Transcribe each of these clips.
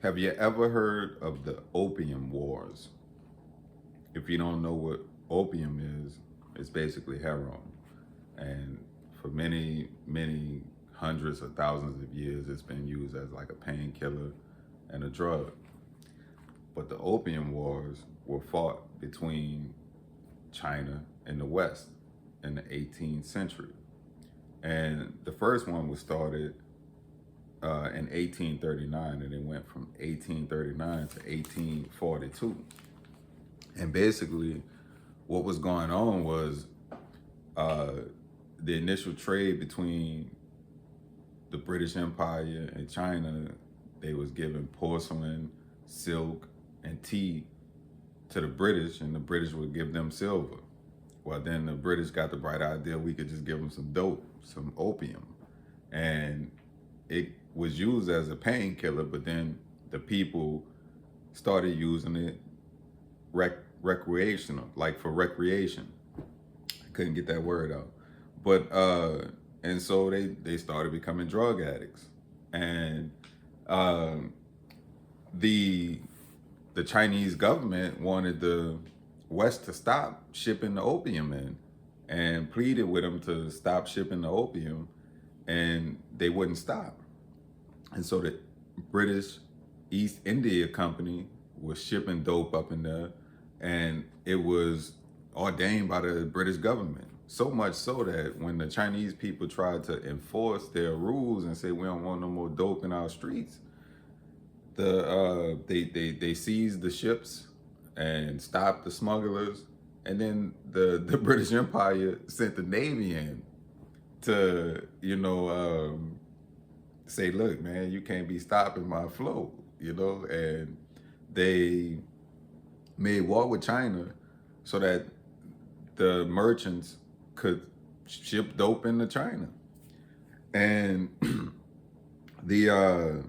Have you ever heard of the Opium Wars? If you don't know what opium is, it's basically heroin. And for many, many hundreds of thousands of years, it's been used as like a painkiller and a drug. But the Opium Wars were fought between China and the West in the 18th century. And the first one was started in 1839, and it went from 1839 to 1842. And basically, what was going on was uh, the initial trade between the British Empire and China. They was giving porcelain, silk, and tea to the British, and the British would give them silver. Well, then the British got the bright idea we could just give them some dope, some opium, and it was used as a painkiller. But then the people started using it recreational, like for recreation. I couldn't get that word out, but and so they started becoming drug addicts, and um, the the Chinese government wanted the West to stop shipping the opium in, and pleaded with them to stop shipping the opium, and they wouldn't stop. And so the British East India Company was shipping dope up in there, and it was ordained by the British government. So much so that when the Chinese people tried to enforce their rules and say we don't want no more dope in our streets, they seized the ships and stopped the smugglers, and then the British Empire sent the Navy in to say, look, man, you can't be stopping my flow, and they made war with China so that the merchants could ship dope into China. And the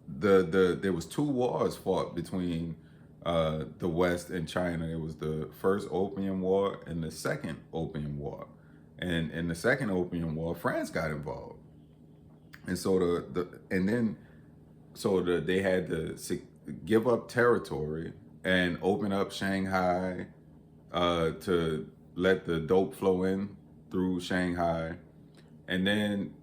there was two wars fought between the West and China. It was the first Opium War and the second Opium War. And in the second Opium War, France got involved, and so they had to give up territory and open up Shanghai to let the dope flow in through Shanghai, and then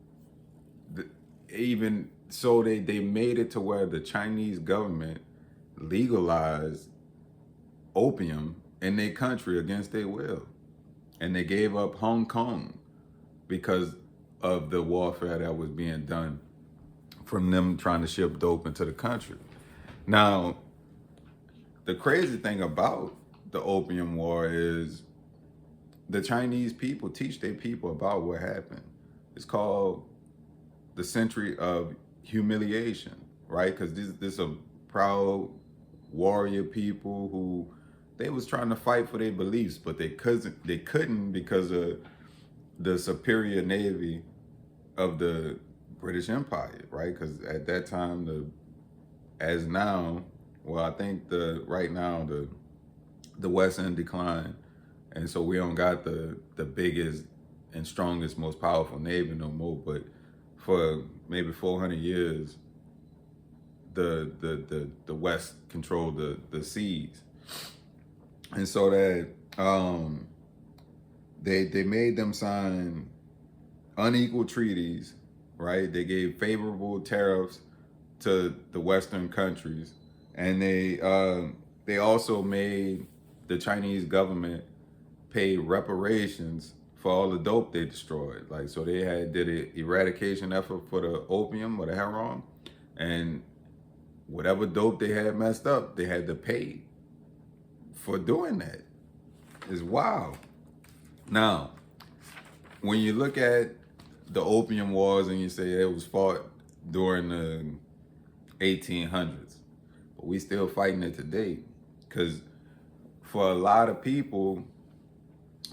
even so they made it to where the Chinese government legalized opium in their country against their will, and they gave up Hong Kong because of the warfare that was being done from them trying to ship dope into the country. Now, the crazy thing about the Opium War is the Chinese people teach their people about what happened. It's called the century of humiliation, right? Because this are proud warrior people who they was trying to fight for their beliefs, but they couldn't because of the superior navy of the British Empire, right? Because at that time, as now, well, I think right now the West in decline, and so we don't got the biggest and strongest, most powerful navy no more. But for maybe 400 years, the West controlled the seas, and so that they made them sign unequal treaties, right? They gave favorable tariffs to the Western countries, and they also made the Chinese government pay reparations for all the dope they destroyed. Like, so they did an eradication effort for the opium or the heroin, and whatever dope they had messed up, they had to pay for doing that. It's wild. Now, when you look at the Opium Wars and you say it was fought during the 1800s, but we still fighting it today, because for a lot of people,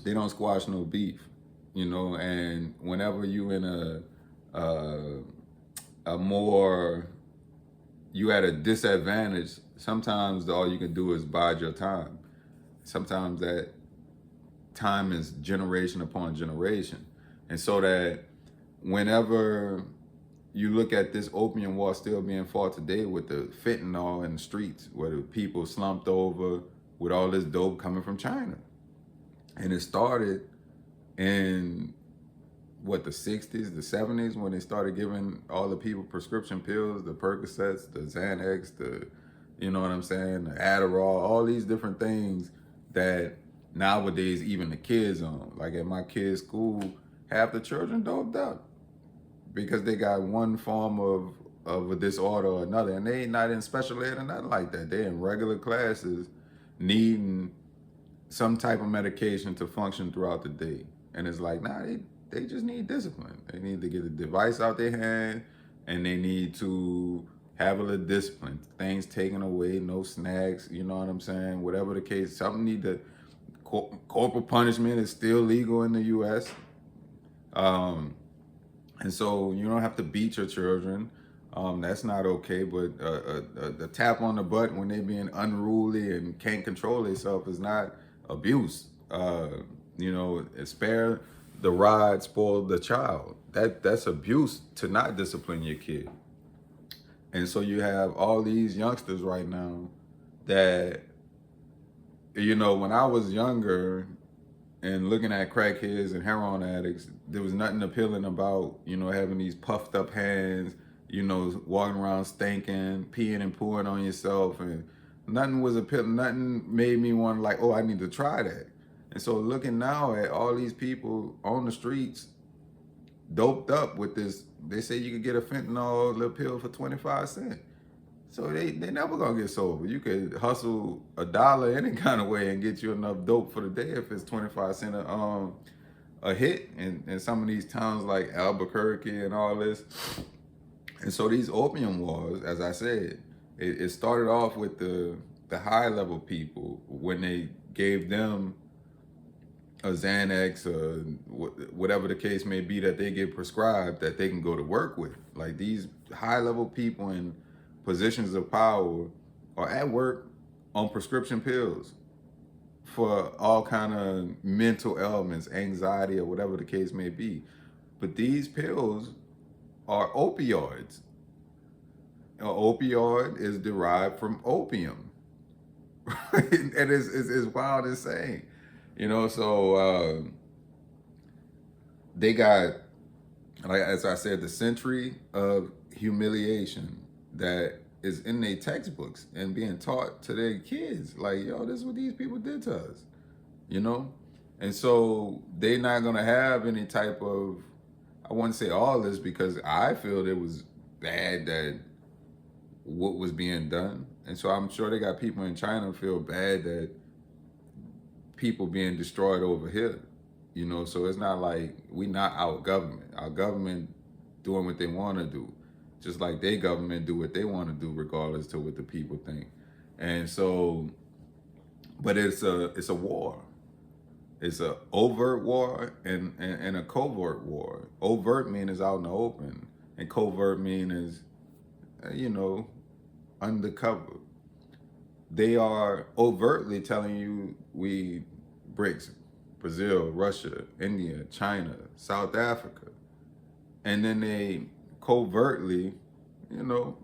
they don't squash no beef, and whenever you in a more, you at a disadvantage, sometimes all you can do is bide your time. Sometimes that time is generation upon generation. And so that whenever you look at this opium war still being fought today with the fentanyl in the streets, where the people slumped over with all this dope coming from China. And it started in what, the 60s, the 70s, when they started giving all the people prescription pills, the Percocets, the Xanax, the, you know what I'm saying, the Adderall, all these different things that nowadays even the kids on. Like at my kids' school, half the children doped up because they got one form of a disorder or another, and they ain't not in special ed or nothing like that. They're in regular classes needing some type of medication to function throughout the day. And it's like, nah, they just need discipline. They need to get a device out their hand, and they need to have a little discipline. Things taken away, no snacks, you know what I'm saying? Whatever the case, something need to, corporal punishment is still legal in the US. And so you don't have to beat your children. That's not okay, but the tap on the butt when they're being unruly and can't control themselves is not abuse. You know, spare the rod, spoil the child. That's abuse to not discipline your kid. And so you have all these youngsters right now that, you know, when I was younger and looking at crackheads and heroin addicts, there was nothing appealing about, you know, having these puffed up hands, you know, walking around stinking, peeing and pooing on yourself, and nothing was appealing. Nothing made me want to like, oh, I need to try that. And so looking now at all these people on the streets, doped up with this, they say you could get a fentanyl little pill for 25 cents. So they never gonna get sober. You could hustle $1 any kind of way and get you enough dope for the day if it's 25 cents a hit in some of these towns like Albuquerque and all this. And so these opium wars, as I said, it started off with the high level people when they gave them a Xanax or whatever the case may be that they get prescribed that they can go to work with. Like these high level people in positions of power are at work on prescription pills for all kind of mental ailments, anxiety, or whatever the case may be. But these pills are opioids. An opioid is derived from opium. And it's wild insane. You know, so they got, like as I said, the century of humiliation that is in their textbooks and being taught to their kids. Like, yo, this is what these people did to us, you know? And so they're not gonna have any type of, I wouldn't say all this because I feel it was bad that what was being done. And so I'm sure they got people in China feel bad that people being destroyed over here, you know? So it's not like we not our government. Our government doing what they want to do, just like their government do what they want to do, regardless to what the people think. And so, but it's a war. It's a overt war and a covert war. Overt mean is out in the open, and covert mean is, you know, undercover. They are overtly telling you we BRICS, Brazil, Russia, India, China, South Africa. And then they covertly, you know,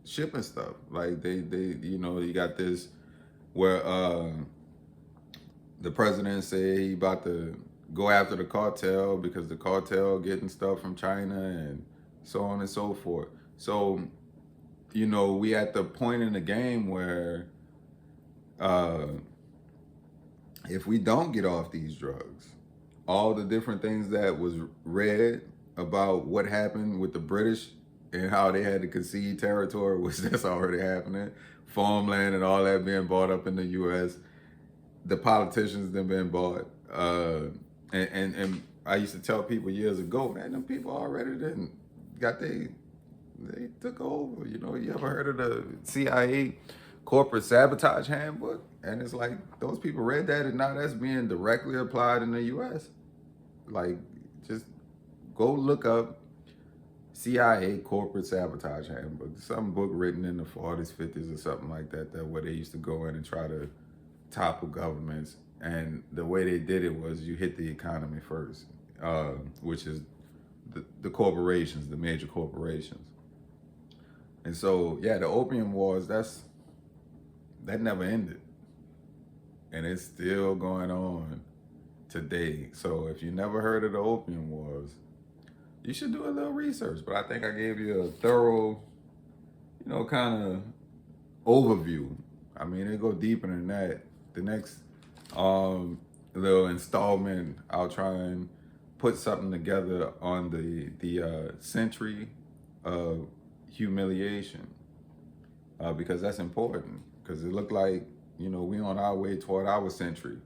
shipping stuff. Like they you know, you got this where the president said he about to go after the cartel because the cartel getting stuff from China and so on and so forth. So, you know, we at the point in the game where if we don't get off these drugs, all the different things that was read about what happened with the British and how they had to concede territory, which that's already happening, farmland and all that being bought up in the U.S., the politicians that been bought, and I used to tell people years ago, man, them people already didn't got they took over. You know, you ever heard of the CIA corporate sabotage handbook? And it's like those people read that, and now that's being directly applied in the U.S. Like, just go look up CIA corporate sabotage handbook. Some book written in the 40s, 50s, or something like that. That where they used to go in and try to topple governments, and the way they did it was you hit the economy first, which is the corporations, the major corporations. And so, yeah, the Opium Wars, that never ended. And it's still going on today. So if you never heard of the Opium Wars, you should do a little research. But I think I gave you a thorough, kind of overview. I mean, it go deeper than that. The next little installment, I'll try and put something together on the century of humiliation, because that's important. Because it looked like we on our way toward our century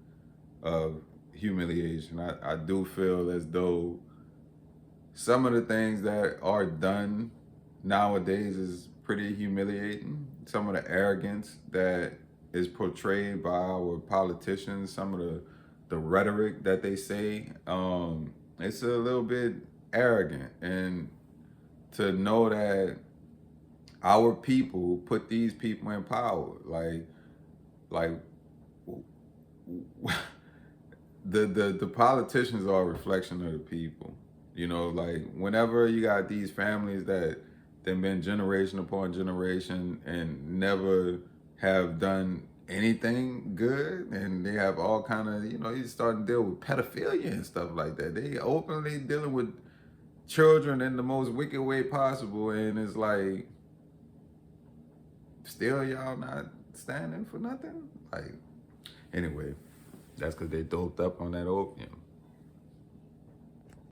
of humiliation. I do feel as though some of the things that are done nowadays is pretty humiliating. Some of the arrogance that is portrayed by our politicians, some of the rhetoric that they say, it's a little bit arrogant. And to know that our people put these people in power, like the politicians are a reflection of the people. Like whenever you got these families that they've been generation upon generation and never have done anything good, and they have all kind of, you start to deal with pedophilia and stuff like that. They openly dealing with children in the most wicked way possible, and it's like, still y'all not standing for nothing? Like, anyway, that's because they doped up on that opium.